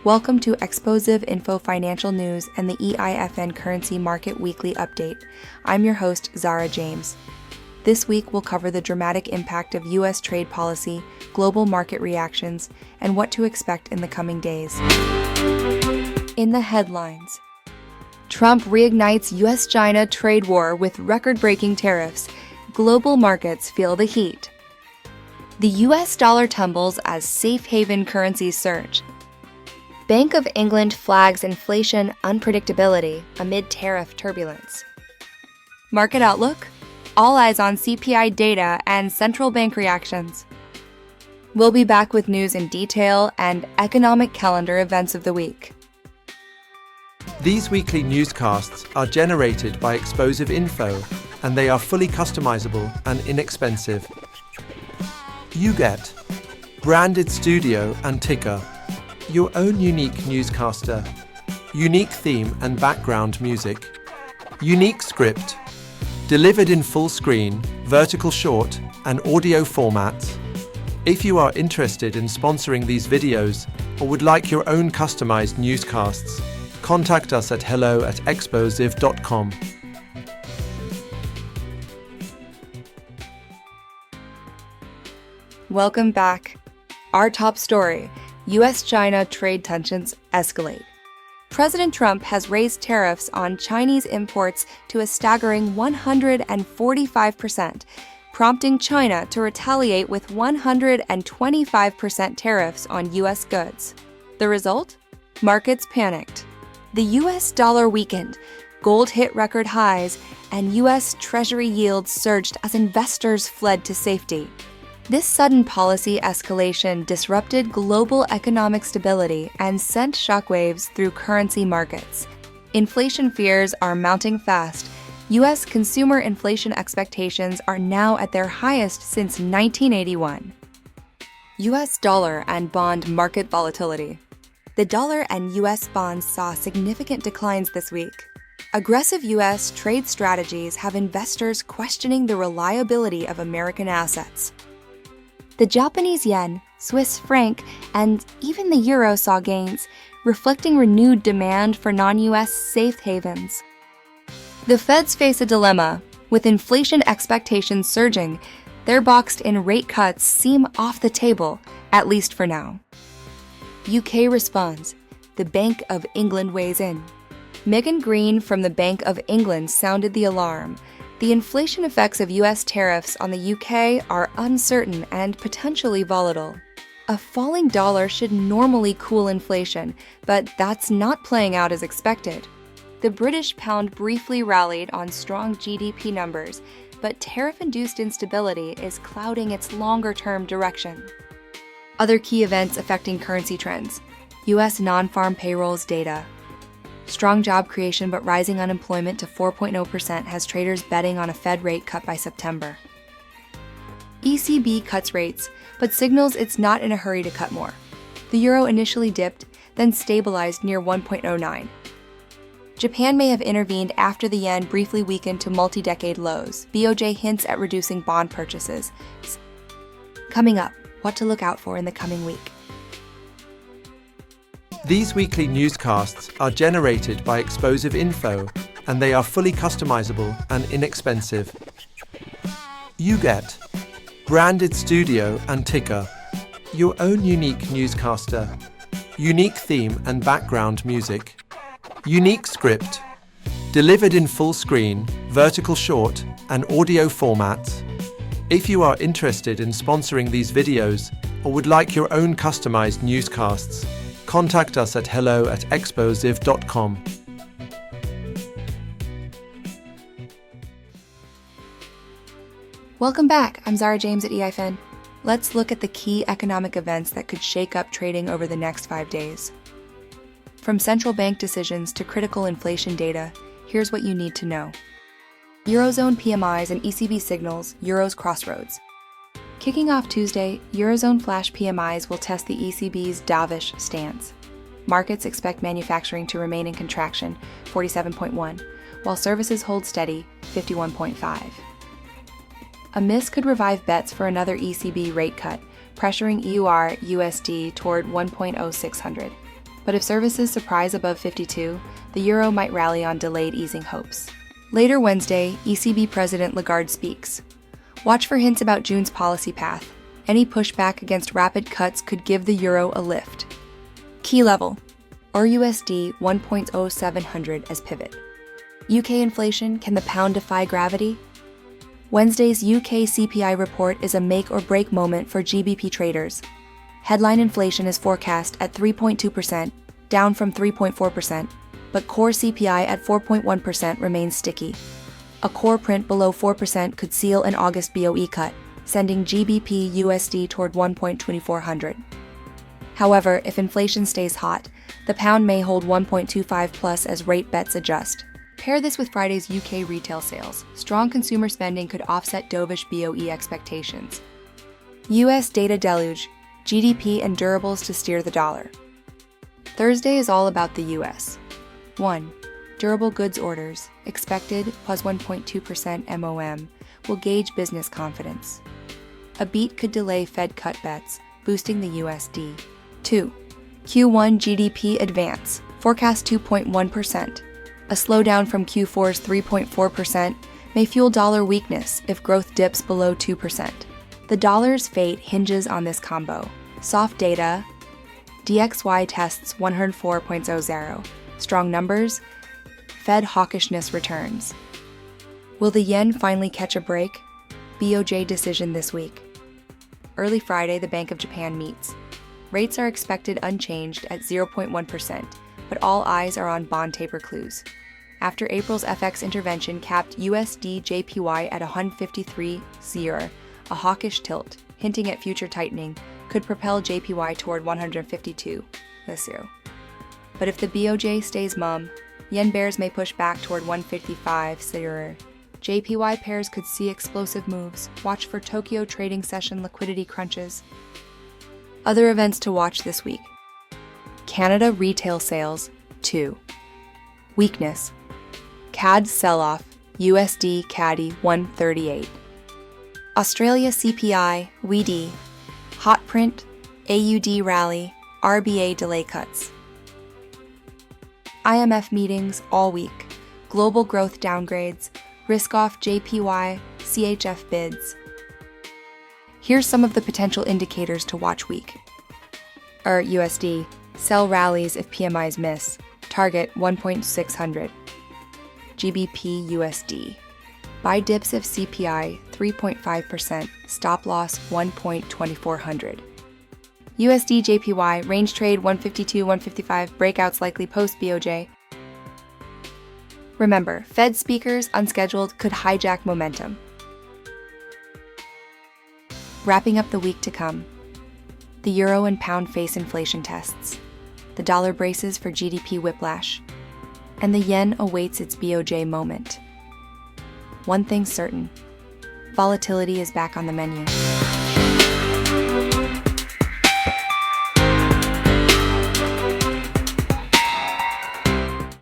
Welcome to Expozive Info Financial News and the EIFN Currency Market Weekly Update. I'm your host, Zara James. This week we'll cover the dramatic impact of U.S. trade policy, global market reactions, and what to expect in the coming days. In the headlines, Trump reignites U.S.-China trade war with record-breaking tariffs. Global markets feel the heat. The U.S. dollar tumbles as safe haven currencies surge. Bank of England flags inflation unpredictability amid tariff turbulence. Market outlook? All eyes on CPI data and central bank reactions. We'll be back with news in detail and economic calendar events of the week. These weekly newscasts are generated by Expozive Info, and they are fully customizable and inexpensive. You get branded studio and ticker, your own unique newscaster, unique theme and background music, unique script, delivered in full screen, vertical short, and audio formats. If you are interested in sponsoring these videos or would like your own customized newscasts, contact us at hello@expozive.com. Welcome back. Our top story: U.S.-China trade tensions escalate. President Trump has raised tariffs on Chinese imports to a staggering 145%, prompting China to retaliate with 125% tariffs on U.S. goods. The result? Markets panicked. The U.S. dollar weakened, gold hit record highs, and U.S. Treasury yields surged as investors fled to safety. This sudden policy escalation disrupted global economic stability and sent shockwaves through currency markets. Inflation fears are mounting fast. U.S. consumer inflation expectations are now at their highest since 1981. U.S. dollar and bond market volatility. The dollar and U.S. bonds saw significant declines this week. Aggressive U.S. trade strategies have investors questioning the reliability of American assets. The Japanese yen, Swiss franc, and even the euro saw gains, reflecting renewed demand for non-U.S. safe havens. The Feds face a dilemma. With inflation expectations surging, their boxed-in rate cuts seem off the table, at least for now. UK responds. The Bank of England weighs in. Megan Green from the Bank of England sounded the alarm. The inflation effects of U.S. tariffs on the UK are uncertain and potentially volatile. A falling dollar should normally cool inflation, but that's not playing out as expected. The British pound briefly rallied on strong GDP numbers, but tariff-induced instability is clouding its longer-term direction. Other key events affecting currency trends. U.S. non-farm payrolls data. Strong job creation but rising unemployment to 4.0% has traders betting on a Fed rate cut by September. ECB cuts rates, but signals it's not in a hurry to cut more. The euro initially dipped, then stabilized near 1.09. Japan may have intervened after the yen briefly weakened to multi-decade lows. BOJ hints at reducing bond purchases. Coming up, what to look out for in the coming week. These weekly newscasts are generated by Expozive Info, and they are fully customizable and inexpensive. You get branded studio and ticker, your own unique newscaster, unique theme and background music, unique script, delivered in full screen, vertical short, and audio formats. If you are interested in sponsoring these videos or would like your own customized newscasts, contact us at hello@expozive.com. Welcome back. I'm Zara James at EIFN. Let's look at the key economic events that could shake up trading over the next 5 days. From central bank decisions to critical inflation data, here's what you need to know. Eurozone PMIs and ECB signals, Euro's crossroads. Kicking off Tuesday, Eurozone flash PMIs will test the ECB's dovish stance. Markets expect manufacturing to remain in contraction, 47.1, while services hold steady, 51.5. A miss could revive bets for another ECB rate cut, pressuring EUR USD toward 1.0600. But if services surprise above 52, the euro might rally on delayed easing hopes. Later Wednesday, ECB President Lagarde speaks. Watch for hints about June's policy path. Any pushback against rapid cuts could give the euro a lift. Key level: RUSD 1.0700 as pivot. UK inflation, can the pound defy gravity? Wednesday's UK CPI report is a make-or-break moment for GBP traders. Headline inflation is forecast at 3.2%, down from 3.4%, but core CPI at 4.1% remains sticky. A core print below 4% could seal an August BOE cut, sending GBP USD toward 1.2400. However, if inflation stays hot, the pound may hold 1.25 plus as rate bets adjust. Pair this with Friday's UK retail sales. Strong consumer spending could offset dovish BOE expectations. US data deluge, GDP and durables to steer the dollar. Thursday is all about the US. 1. Durable goods orders, expected plus 1.2% MOM, will gauge business confidence. A beat could delay Fed cut bets, boosting the USD. 2. Q1 GDP advance, forecast 2.1%. A slowdown from Q4's 3.4% may fuel dollar weakness if growth dips below 2%. The dollar's fate hinges on this combo. Soft data, DXY tests 104.00, strong numbers, Fed hawkishness returns. Will the yen finally catch a break? BOJ decision this week. Early Friday, the Bank of Japan meets. Rates are expected unchanged at 0.1%, but all eyes are on bond taper clues. After April's FX intervention capped USD JPY at 153.0, a hawkish tilt, hinting at future tightening, could propel JPY toward 152.0. But if the BOJ stays mum, yen bears may push back toward 155.0. JPY pairs could see explosive moves. Watch for Tokyo trading session liquidity crunches. Other events to watch this week. Canada retail sales, 2. Weakness. CAD sell-off, USD CAD 138. Australia CPI, WED. Hot print, AUD rally, RBA delay cuts. IMF meetings all week. Global growth downgrades, risk-off JPY, CHF bids. Here's some of the potential indicators to watch week. USD, sell rallies if PMIs miss, target 1.600. GBP USD, buy dips if CPI 3.5%, stop loss 1.2400. USD JPY, range trade 152-155, breakouts likely post BOJ. Remember, Fed speakers unscheduled could hijack momentum. Wrapping up the week to come. The euro and pound face inflation tests. The dollar braces for GDP whiplash. And the yen awaits its BOJ moment. One thing's certain: volatility is back on the menu.